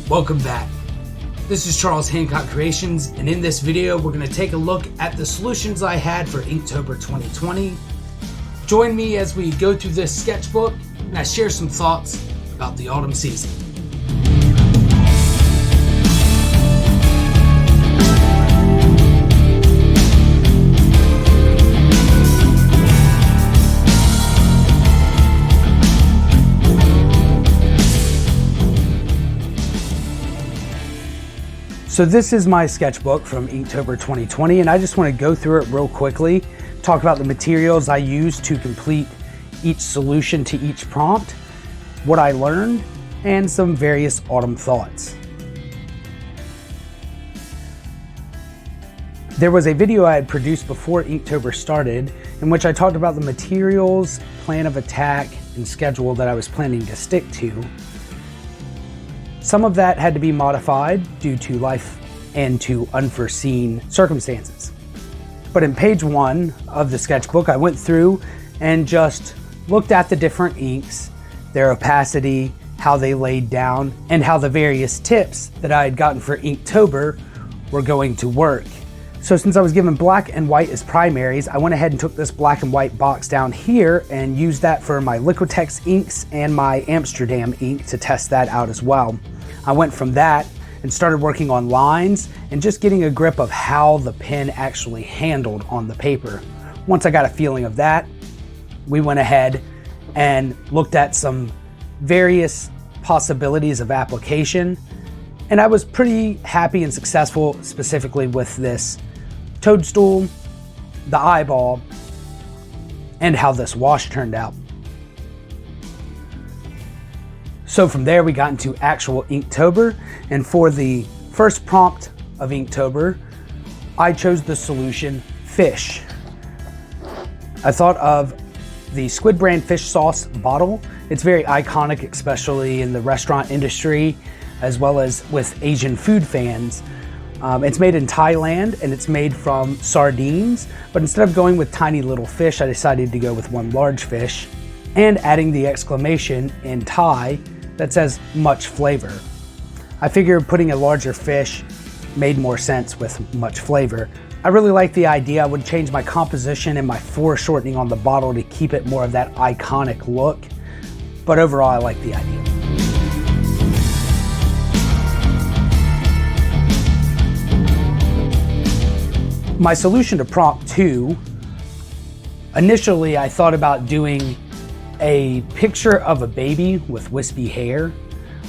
Welcome back. This is Charles Hancock Creations, and in this video we're going to take a look at the solutions I had for Inktober 2020. Join me as we go through this sketchbook and I share some thoughts about the autumn season. So this is my sketchbook from Inktober 2020, and I just want to go through it real quickly, talk about the materials I used to complete each solution to each prompt, what I learned, and some various autumn thoughts. There was a video I had produced before Inktober started in which I talked about the materials, plan of attack, and schedule that I was planning to stick to. Some of that had to be modified due to life and to unforeseen circumstances. But in page 1 of the sketchbook, I went through and just looked at the different inks, their opacity, how they laid down, and how the various tips that I had gotten for Inktober were going to work. So since I was given black and white as primaries, I went ahead and took this black and white box down here and used that for my Liquitex inks and my Amsterdam ink to test that out as well. I went from that and started working on lines and just getting a grip of how the pen actually handled on the paper. Once I got a feeling of that, we went ahead and looked at some various possibilities of application, and I was pretty happy and successful specifically with this toadstool, the eyeball, and how this wash turned out. So from there we got into actual Inktober, and for the first prompt of Inktober, I chose the solution fish. I thought of the Squid brand fish sauce bottle. It's very iconic, especially in the restaurant industry, as well as with Asian food fans. It's made in Thailand and it's made from sardines, but instead of going with tiny little fish, I decided to go with one large fish and adding the exclamation in Thai that says much flavor. I figured putting a larger fish made more sense with much flavor. I really like the idea. I would change my composition and my foreshortening on the bottle to keep it more of that iconic look, but overall I like the idea. My solution to prompt 2, initially I thought about doing a picture of a baby with wispy hair,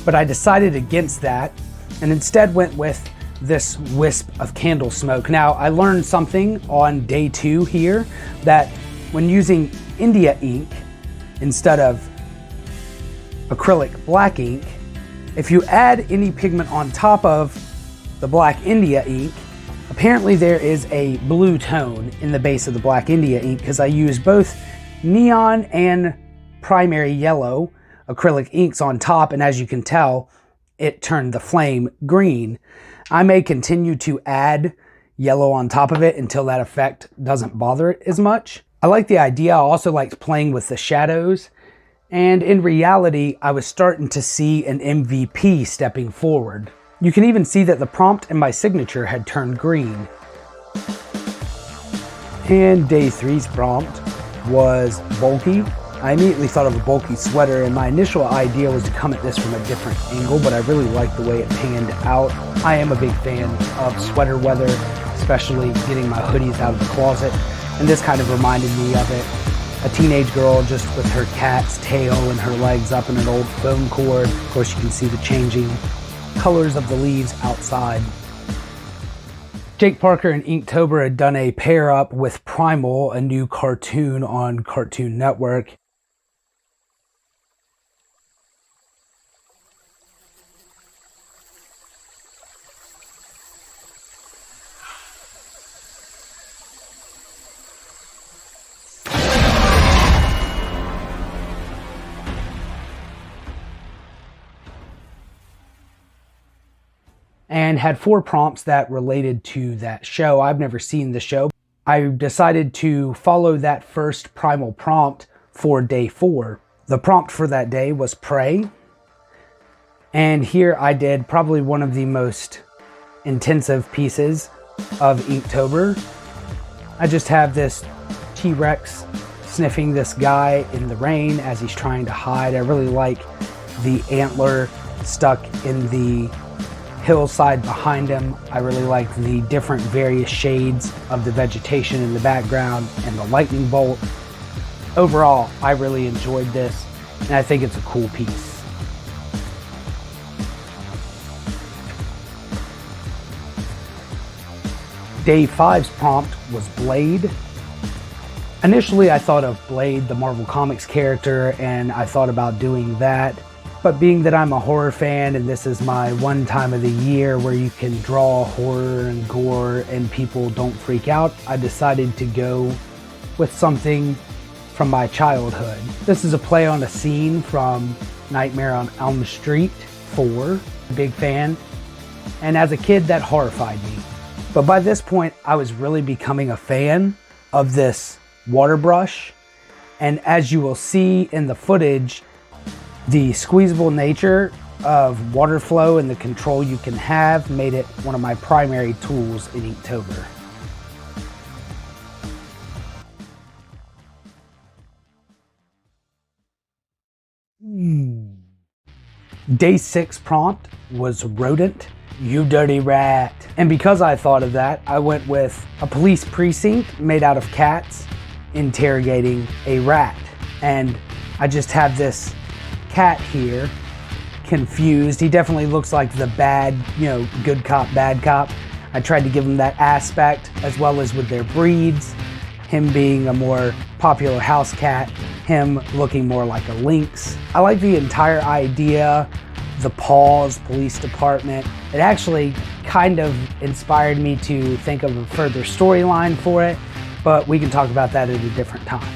but I decided against that and instead went with this wisp of candle smoke. Now, I learned something on day 2 here, that when using India ink instead of acrylic black ink, if you add any pigment on top of the black India ink, apparently there is a blue tone in the base of the black India ink because I use both neon and primary yellow acrylic inks on top, and as you can tell, it turned the flame green. I may continue to add yellow on top of it until that effect doesn't bother it as much. I like the idea. I also liked playing with the shadows, and in reality, I was starting to see an MVP stepping forward. You can even see that the prompt and my signature had turned green. And day 3's prompt was bulky. I immediately thought of a bulky sweater, and my initial idea was to come at this from a different angle, but I really liked the way it panned out. I am a big fan of sweater weather, especially getting my hoodies out of the closet, and this kind of reminded me of it. A teenage girl just with her cat's tail and her legs up in an old phone cord. Of course, you can see the changing colors of the leaves outside. Jake Parker and Inktober had done a pair up with Primal, a new cartoon on Cartoon Network. And had 4 prompts that related to that show. I've never seen the show. I decided to follow that first Primal prompt for day 4. The prompt for that day was pray. And here I did probably one of the most intensive pieces of Inktober. I just have this T-Rex sniffing this guy in the rain as he's trying to hide. I really like the antler stuck in the hillside behind him. I really like the different various shades of the vegetation in the background and the lightning bolt. Overall, I really enjoyed this, and I think it's a cool piece. Day 5's prompt was Blade. Initially, I thought of Blade, the Marvel Comics character, and I thought about doing that. But being that I'm a horror fan and this is my one time of the year where you can draw horror and gore and people don't freak out, I decided to go with something from my childhood. This is a play on a scene from Nightmare on Elm Street 4. Big fan. And as a kid, that horrified me. But by this point, I was really becoming a fan of this water brush. And as you will see in the footage, the squeezable nature of water flow and the control you can have made it one of my primary tools in Inktober. Day 6 prompt was Rodent, you dirty rat. And because I thought of that, I went with a police precinct made out of cats interrogating a rat. And I just have this cat here, confused. He definitely looks like the bad, good cop, bad cop. I tried to give him that aspect, as well as with their breeds. Him being a more popular house cat, him looking more like a lynx. I like the entire idea, the paws, police department. It actually kind of inspired me to think of a further storyline for it, but we can talk about that at a different time.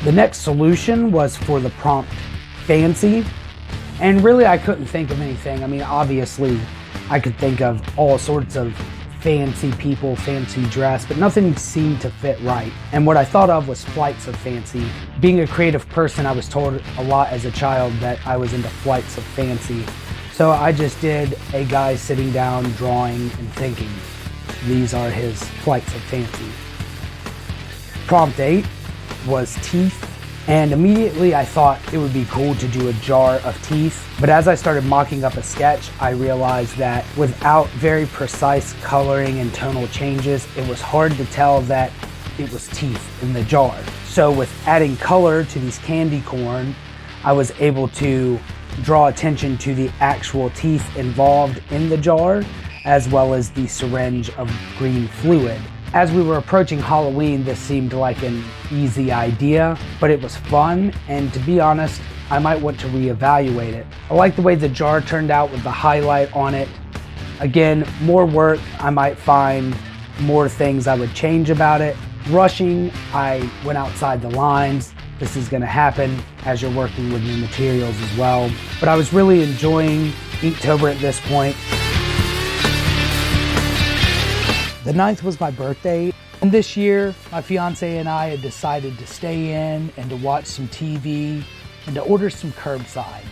The next solution was for the prompt Fancy, and really I couldn't think of anything. I mean, obviously I could think of all sorts of fancy people, fancy dress, but nothing seemed to fit right. And what I thought of was flights of fancy. Being a creative person, I was told a lot as a child that I was into flights of fancy. So I just did a guy sitting down, drawing and thinking. These are his flights of fancy. Prompt 8 was Teeth. And immediately I thought it would be cool to do a jar of teeth. But as I started mocking up a sketch, I realized that without very precise coloring and tonal changes, it was hard to tell that it was teeth in the jar. So with adding color to these candy corn, I was able to draw attention to the actual teeth involved in the jar, as well as the syringe of green fluid. As we were approaching Halloween, this seemed like an easy idea, but it was fun, and to be honest, I might want to reevaluate it. I like the way the jar turned out with the highlight on it. Again, more work, I might find more things I would change about it. Rushing, I went outside the lines. This is gonna happen as you're working with new materials as well. But I was really enjoying Inktober at this point. The 9th was my birthday, and this year, my fiance and I had decided to stay in and to watch some TV and to order some curbside.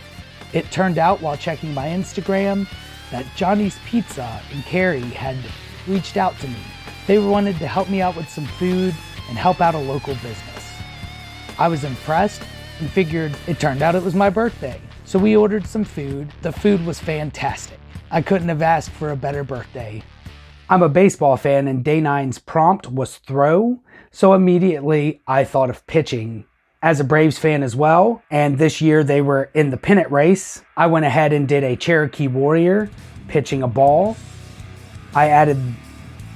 It turned out while checking my Instagram that Johnny's Pizza in Cary had reached out to me. They wanted to help me out with some food and help out a local business. I was impressed and figured it turned out it was my birthday. So we ordered some food. The food was fantastic. I couldn't have asked for a better birthday. I'm a baseball fan, and day 9's prompt was throw, so immediately I thought of pitching. As a Braves fan as well, and this year they were in the pennant race, I went ahead and did a Cherokee Warrior pitching a ball. I added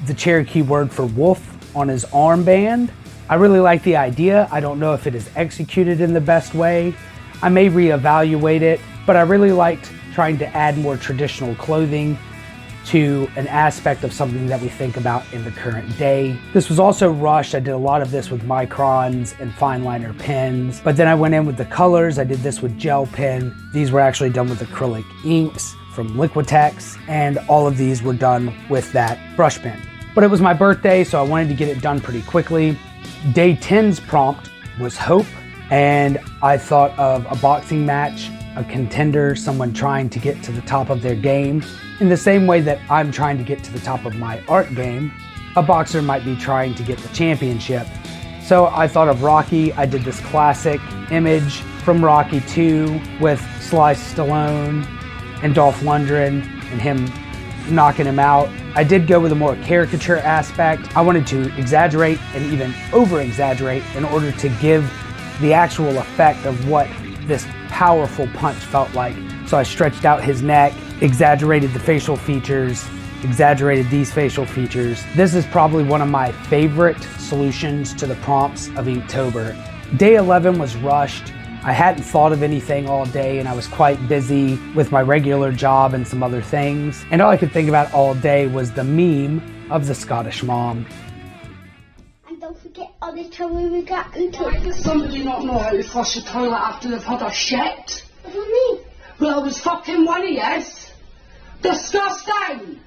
the Cherokee word for wolf on his armband. I really like the idea. I don't know if it is executed in the best way. I may reevaluate it, but I really liked trying to add more traditional clothing to an aspect of something that we think about in the current day. This was also rushed. I did a lot of this with microns and fine liner pens, but then I went in with the colors. I did this with gel pen. These were actually done with acrylic inks from Liquitex, and all of these were done with that brush pen. But it was my birthday, so I wanted to get it done pretty quickly. Day 10's prompt was hope, and I thought of a boxing match a contender, someone trying to get to the top of their game. In the same way that I'm trying to get to the top of my art game, a boxer might be trying to get the championship. So I thought of Rocky. I did this classic image from Rocky 2 with Sly Stallone and Dolph Lundgren and him knocking him out. I did go with a more caricature aspect. I wanted to exaggerate and even over-exaggerate in order to give the actual effect of what this powerful punch felt like. So I stretched out his neck, exaggerated the facial features, exaggerated these facial features. This is probably one of my favorite solutions to the prompts of Inktober. Day 11 was rushed. I hadn't thought of anything all day and I was quite busy with my regular job and some other things. And all I could think about all day was the meme of the Scottish mom. And don't forget all the trouble we got into. Why does somebody not know how to flush the toilet after they've had a shit? What do you mean? Well, there's fucking one of yous. Disgusting!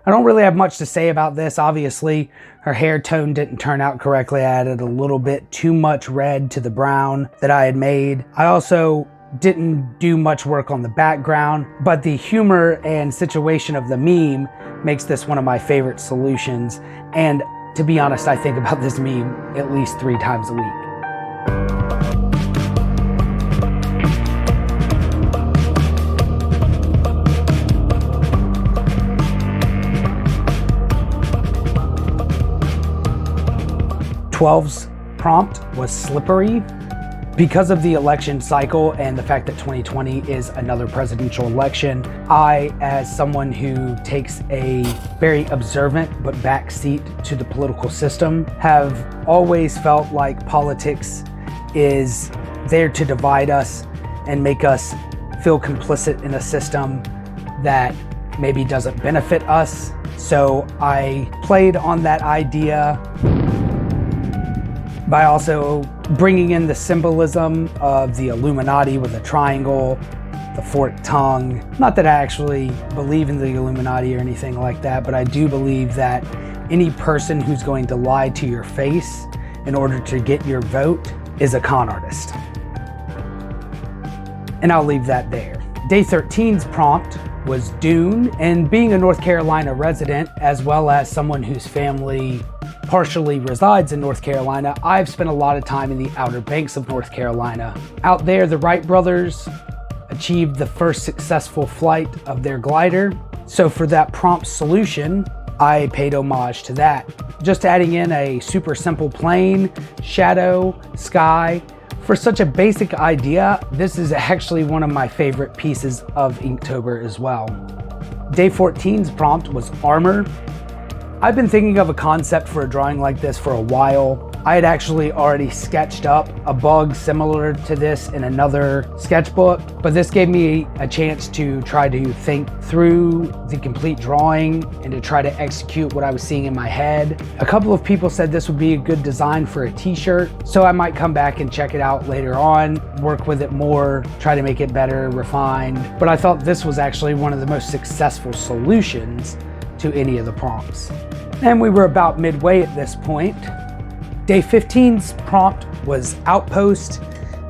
I don't really have much to say about this. Obviously, her hair tone didn't turn out correctly. I added a little bit too much red to the brown that I had made. I also didn't do much work on the background, but the humor and situation of the meme makes this one of my favorite solutions. And to be honest, I think about this meme at least 3 times a week. '12's prompt was slippery. Because of the election cycle and the fact that 2020 is another presidential election, I, as someone who takes a very observant but backseat to the political system, have always felt like politics is there to divide us and make us feel complicit in a system that maybe doesn't benefit us. So I played on that idea by also bringing in the symbolism of the Illuminati with a triangle, the forked tongue. Not that I actually believe in the Illuminati or anything like that, but I do believe that any person who's going to lie to your face in order to get your vote is a con artist. And I'll leave that there. Day 13's prompt was DUNE, and being a North Carolina resident, as well as someone whose family partially resides in North Carolina, I've spent a lot of time in the Outer Banks of North Carolina. Out there, the Wright brothers achieved the first successful flight of their glider. So for that prompt solution, I paid homage to that. Just adding in a super simple plane, shadow, sky. For such a basic idea, this is actually one of my favorite pieces of Inktober as well. Day 14's prompt was armor. I've been thinking of a concept for a drawing like this for a while. I had actually already sketched up a bug similar to this in another sketchbook, but this gave me a chance to try to think through the complete drawing and to try to execute what I was seeing in my head. A couple of people said this would be a good design for a t-shirt, so I might come back and check it out later on, work with it more, try to make it better, refined. But I thought this was actually one of the most successful solutions to any of the prompts. And we were about midway at this point. Day 15's prompt was Outpost,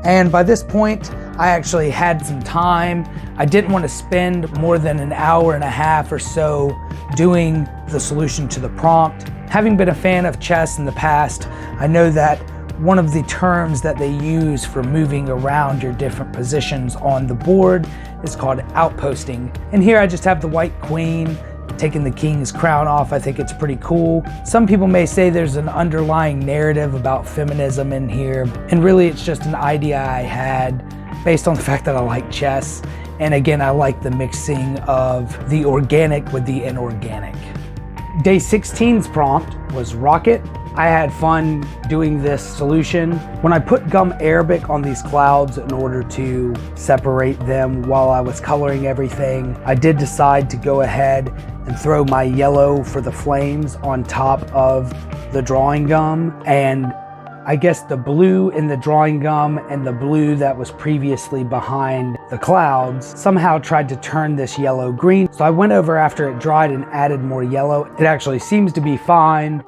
and by this point I actually had some time. I didn't want to spend more than an hour and a half or so doing the solution to the prompt. Having been a fan of chess in the past, I know that one of the terms that they use for moving around your different positions on the board is called outposting. And here I just have the white queen taking the king's crown off. I think it's pretty cool. Some people may say there's an underlying narrative about feminism in here, and really it's just an idea I had based on the fact that I like chess. And again, I like the mixing of the organic with the inorganic. Day 16's prompt was rocket. I had fun doing this solution. When I put gum Arabic on these clouds in order to separate them while I was coloring everything, I did decide to go ahead and throw my yellow for the flames on top of the drawing gum. And I guess the blue in the drawing gum and the blue that was previously behind the clouds somehow tried to turn this yellow green. So I went over after it dried and added more yellow. It actually seems to be fine.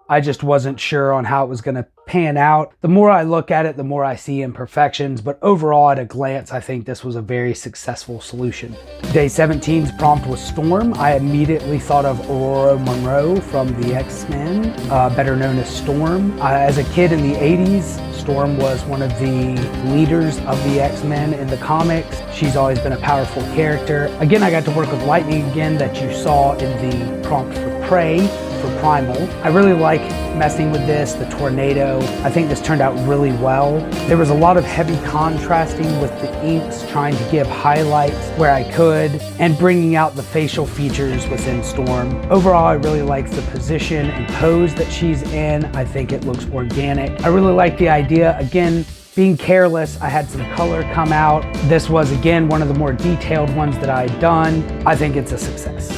I just wasn't sure on how it was going to pan out. The more I look at it, the more I see imperfections, but overall at a glance, I think this was a very successful solution. Day 17's prompt was Storm. I immediately thought of Aurora Monroe from the X-Men, better known as Storm. As a kid in the 80s, Storm was one of the leaders of the X-Men in the comics. She's always been a powerful character. Again, I got to work with lightning again that you saw in the prompt for Prey. For Primal. I really like messing with this, the tornado. I think this turned out really well. There was a lot of heavy contrasting with the inks, trying to give highlights where I could, and bringing out the facial features within Storm. Overall, I really like the position and pose that she's in. I think it looks organic. I really like the idea, again, being careless, I had some color come out. This was, again, one of the more detailed ones that I had done. I think it's a success.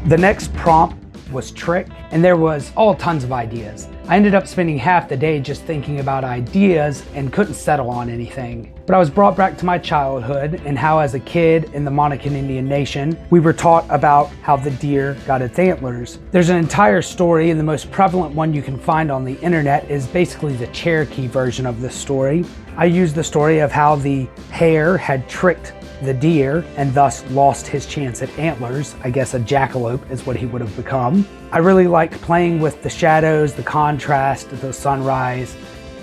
The next prompt was Trick, and there was all tons of ideas. I ended up spending half the day just thinking about ideas and couldn't settle on anything. But I was brought back to my childhood and how as a kid in the Monacan Indian Nation, we were taught about how the deer got its antlers. There's an entire story, and the most prevalent one you can find on the internet is basically the Cherokee version of this story. I used the story of how the hare had tricked the deer and thus lost his chance at antlers. I guess a jackalope is what he would have become. I really liked playing with the shadows, the contrast, the sunrise.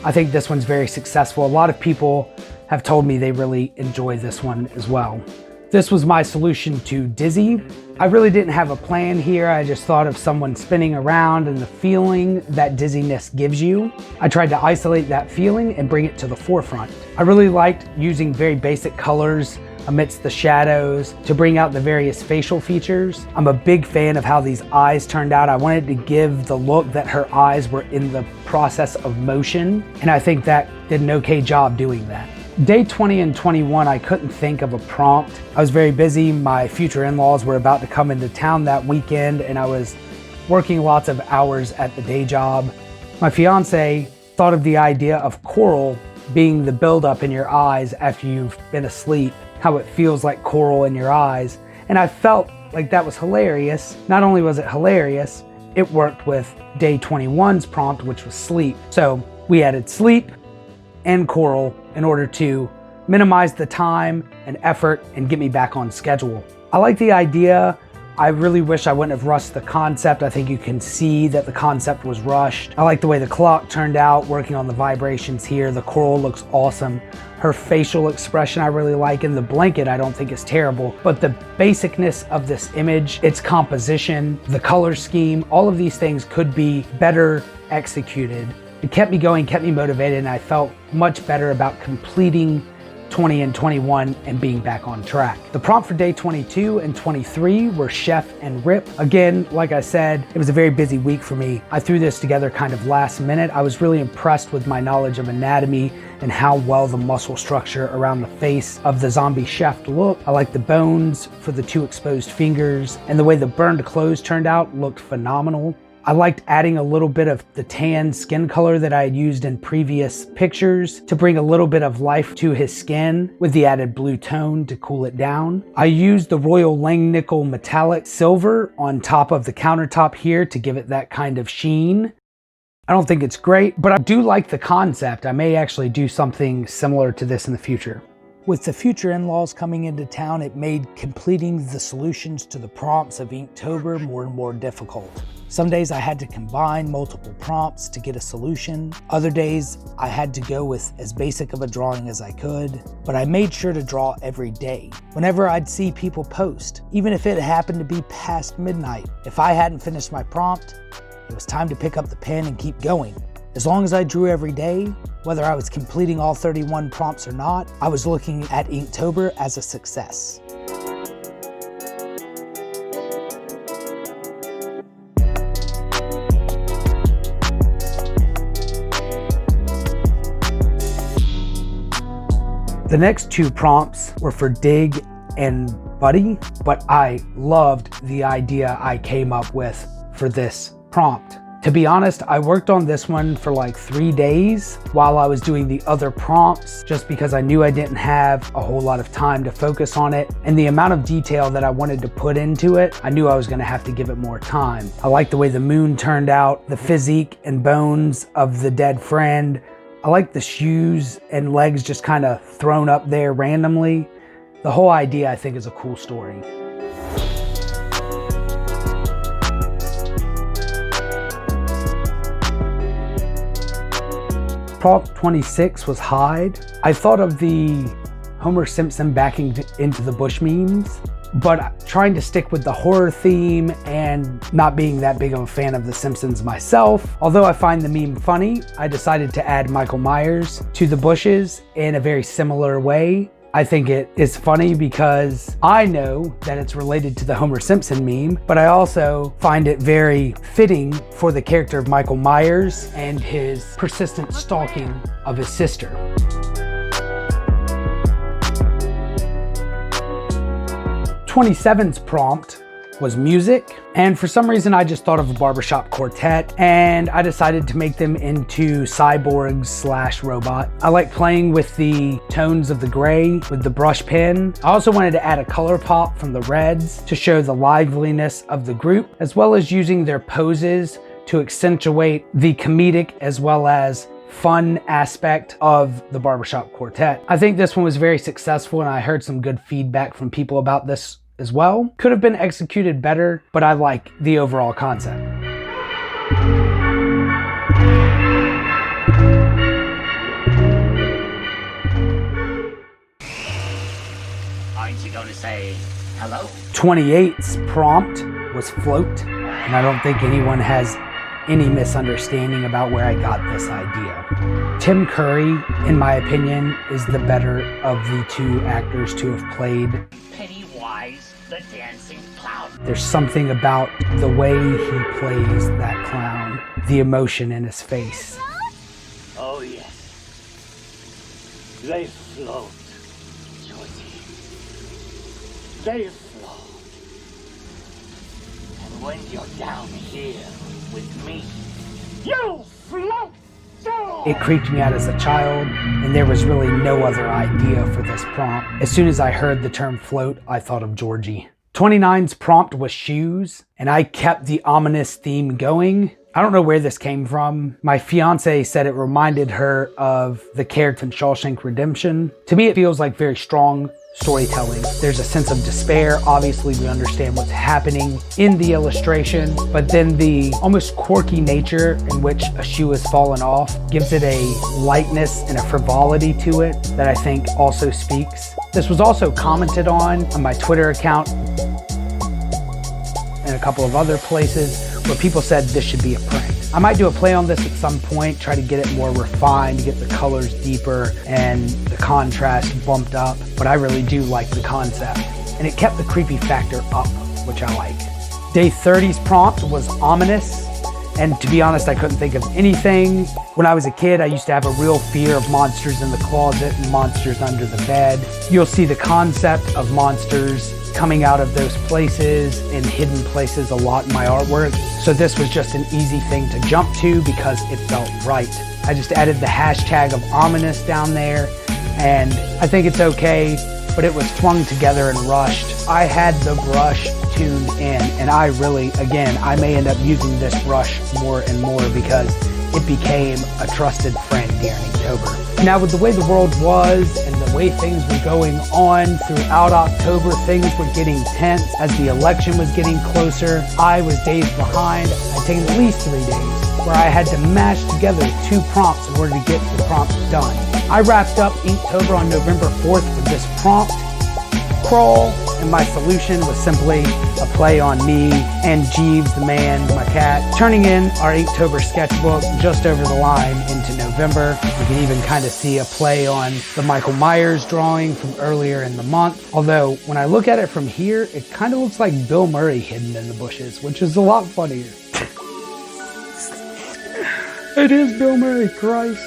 I think this one's very successful. A lot of people have told me they really enjoy this one as well. This was my solution to Dizzy. I really didn't have a plan here. I just thought of someone spinning around and the feeling that dizziness gives you. I tried to isolate that feeling and bring it to the forefront. I really liked using very basic colors amidst the shadows to bring out the various facial features. I'm a big fan of how these eyes turned out. I wanted to give the look that her eyes were in the process of motion, and I think that did an okay job doing that. Day 20 and 21, I couldn't think of a prompt. I was very busy. My future in-laws were about to come into town that weekend, and I was working lots of hours at the day job. My fiance thought of the idea of coral being the buildup in your eyes after you've been asleep, how it feels like coral in your eyes. And I felt like that was hilarious. Not only was it hilarious, it worked with day 21's prompt, which was sleep. So we added sleep and coral in order to minimize the time and effort and get me back on schedule. I like the idea. I really wish I wouldn't have rushed the concept. I think you can see that the concept was rushed. I like the way the clock turned out, working on the vibrations here. The coral looks awesome. Her facial expression I really like, and the blanket I don't think is terrible. But the basicness of this image, its composition, the color scheme, all of these things could be better executed. It kept me going, kept me motivated, and I felt much better about completing 20 and 21 and being back on track. The prompt for day 22 and 23 were Chef and Rip. Again, like I said, it was a very busy week for me. I threw this together kind of last minute. I was really impressed with my knowledge of anatomy and how well the muscle structure around the face of the zombie chef looked. I like the bones for the 2 exposed fingers, and the way the burned clothes turned out looked phenomenal. I liked adding a little bit of the tan skin color that I had used in previous pictures to bring a little bit of life to his skin with the added blue tone to cool it down. I used the Royal Langnickel metallic silver on top of the countertop here to give it that kind of sheen. I don't think it's great, but I do like the concept. I may actually do something similar to this in the future. With the future in-laws coming into town, it made completing the solutions to the prompts of INKtober more and more difficult. Some days I had to combine multiple prompts to get a solution. Other days I had to go with as basic of a drawing as I could, but I made sure to draw every day. Whenever I'd see people post, even if it happened to be past midnight, if I hadn't finished my prompt, it was time to pick up the pen and keep going. As long as I drew every day, whether I was completing all 31 prompts or not, I was looking at INKtober as a success. The next 2 prompts were for Dig and Buddy, but I loved the idea I came up with for this prompt. To be honest, I worked on this one for like 3 days while I was doing the other prompts, just because I knew I didn't have a whole lot of time to focus on it. And the amount of detail that I wanted to put into it, I knew I was gonna have to give it more time. I like the way the moon turned out, the physique and bones of the dead friend. I like the shoes and legs just kind of thrown up there randomly. The whole idea, I think, is a cool story. Prompt 26 was hide. I thought of the Homer Simpson backing into the bush memes, but trying to stick with the horror theme and not being that big of a fan of The Simpsons myself. Although I find the meme funny, I decided to add Michael Myers to the bushes in a very similar way. I think it is funny because I know that it's related to the Homer Simpson meme, but I also find it very fitting for the character of Michael Myers and his persistent stalking of his sister. 27's prompt was music, and for some reason I just thought of a barbershop quartet, and I decided to make them into cyborgs/robot. I like playing with the tones of the gray with the brush pen. I also wanted to add a color pop from the reds to show the liveliness of the group, as well as using their poses to accentuate the comedic as well as fun aspect of the barbershop quartet. I think this one was very successful, and I heard some good feedback from people about this as well. Could have been executed better, but I like the overall concept. Aren't you going to say hello? 28's prompt was float, and I don't think anyone has any misunderstanding about where I got this idea. Tim Curry, in my opinion, is the better of the two actors to have played Pennywise, the dancing clown. There's something about the way he plays that clown, the emotion in his face. Oh yes. They float, Georgie. They float. And when you're down here with me, you float too! It creeped me out as a child, and there was really no other idea for this prompt. As soon as I heard the term float, I thought of Georgie. 29's prompt was shoes, and I kept the ominous theme going. I don't know where this came from. My fiance said it reminded her of the character in Shawshank Redemption. To me, it feels like very strong storytelling. There's a sense of despair. Obviously, we understand what's happening in the illustration, but then the almost quirky nature in which a shoe has fallen off gives it a lightness and a frivolity to it that I think also speaks. This was also commented on my Twitter account and a couple of other places where people said this should be a prank. I might do a play on this at some point, try to get it more refined, to get the colors deeper and the contrast bumped up, but I really do like the concept. And it kept the creepy factor up, which I like. Day 30's prompt was ominous, and to be honest, I couldn't think of anything. When I was a kid, I used to have a real fear of monsters in the closet and monsters under the bed. You'll see the concept of monsters coming out of those places in hidden places a lot in my artwork. So this was just an easy thing to jump to because it felt right. I just added the hashtag of ominous down there, and I think it's okay, but it was flung together and rushed. I had the brush tuned in, and I really, again, I may end up using this brush more and more because it became a trusted friend during Inktober. Now, with the way the world was and the way things were going on throughout October, things were getting tense as the election was getting closer. I was days behind. I'd taken at least 3 days where I had to mash together 2 prompts in order to get the prompt done. I wrapped up Inktober on November 4th with this prompt, Crawl, and my solution was simply a play on me and Jeeves the man, my cat, turning in our Inktober sketchbook just over the line into November. You can even kind of see a play on the Michael Myers drawing from earlier in the month. Although when I look at it from here, it kind of looks like Bill Murray hidden in the bushes, which is a lot funnier. It is Bill Murray, Christ.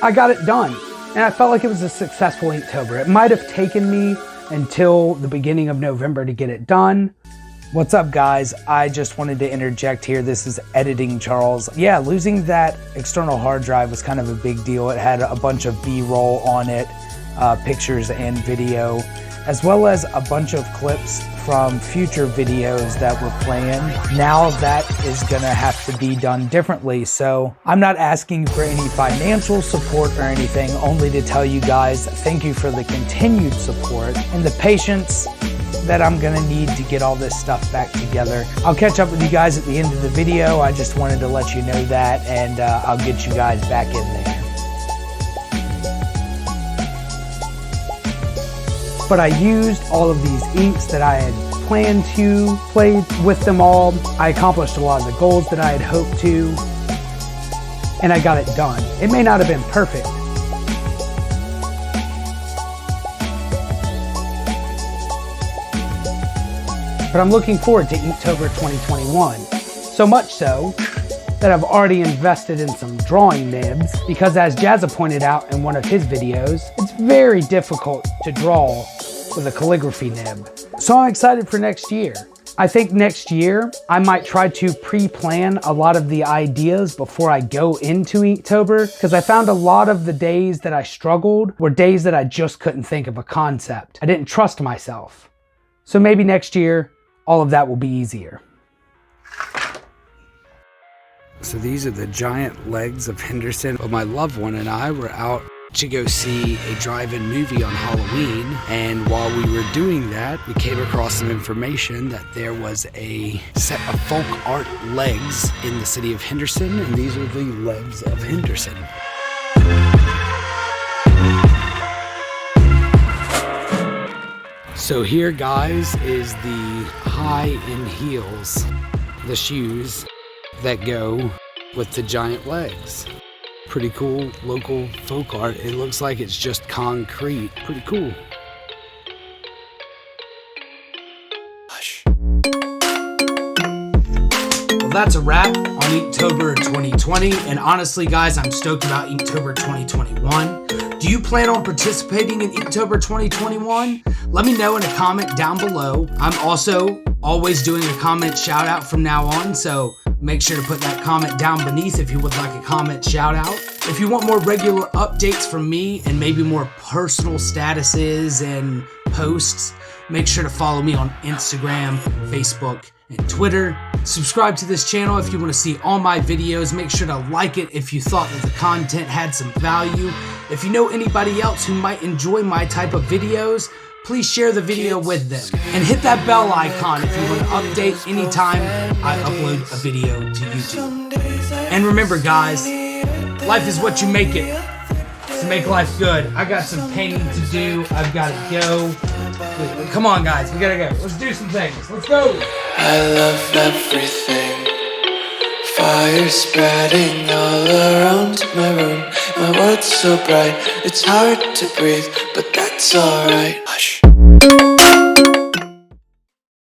I got it done, and I felt like it was a successful Inktober. It might have taken me until the beginning of November to get it done, What's up, guys? I just wanted to interject here. This is Editing Charles. Yeah, losing that external hard drive was kind of a big deal. It had a bunch of B-roll on it, pictures and video, as well as a bunch of clips from future videos that were planned. Now that is gonna have to be done differently. So I'm not asking for any financial support or anything, only to tell you guys thank you for the continued support and the patience that I'm gonna need to get all this stuff back together. I'll catch up with you guys at the end of the video. I just wanted to let you know that, and I'll get you guys back in there. But I used all of these inks that I had planned to, played with them all. I accomplished a lot of the goals that I had hoped to, and I got it done. It may not have been perfect, but I'm looking forward to INKtober 2021. So much so that I've already invested in some drawing nibs, because as Jazza pointed out in one of his videos, it's very difficult to draw with a calligraphy nib. So I'm excited for next year. I think next year I might try to pre-plan a lot of the ideas before I go into INKtober, because I found a lot of the days that I struggled were days that I just couldn't think of a concept. I didn't trust myself. So maybe next year, all of that will be easier. So these are the giant legs of Henderson. Well, my loved one and I were out to go see a drive-in movie on Halloween, and while we were doing that, we came across some information that there was a set of folk art legs in the city of Henderson, and these are the legs of Henderson. So here, guys, is the high-end heels, the shoes that go with the giant legs. Pretty cool local folk art. It looks like it's just concrete. Pretty cool. Hush. Well, that's a wrap on INKtober 2020. And honestly, guys, I'm stoked about INKtober 2021. Do you plan on participating in INKtober 2021? Let me know in a comment down below. I'm also always doing a comment shout out from now on, so make sure to put that comment down beneath if you would like a comment shout out. If you want more regular updates from me and maybe more personal statuses and posts, make sure to follow me on Instagram, Facebook, and Twitter. Subscribe to this channel if you want to see all my videos. Make sure to like it if you thought that the content had some value. If you know anybody else who might enjoy my type of videos, please share the video with them. And hit that bell icon if you want to update anytime I upload a video to YouTube. And remember, guys, life is what you make it. So make life good. I got some painting to do. I've got to go. Come on, guys, we gotta go. Let's do some things. Let's go. I love everything. Fire spreading all around my room. My world's so bright, it's hard to breathe, but that's alright. Hush.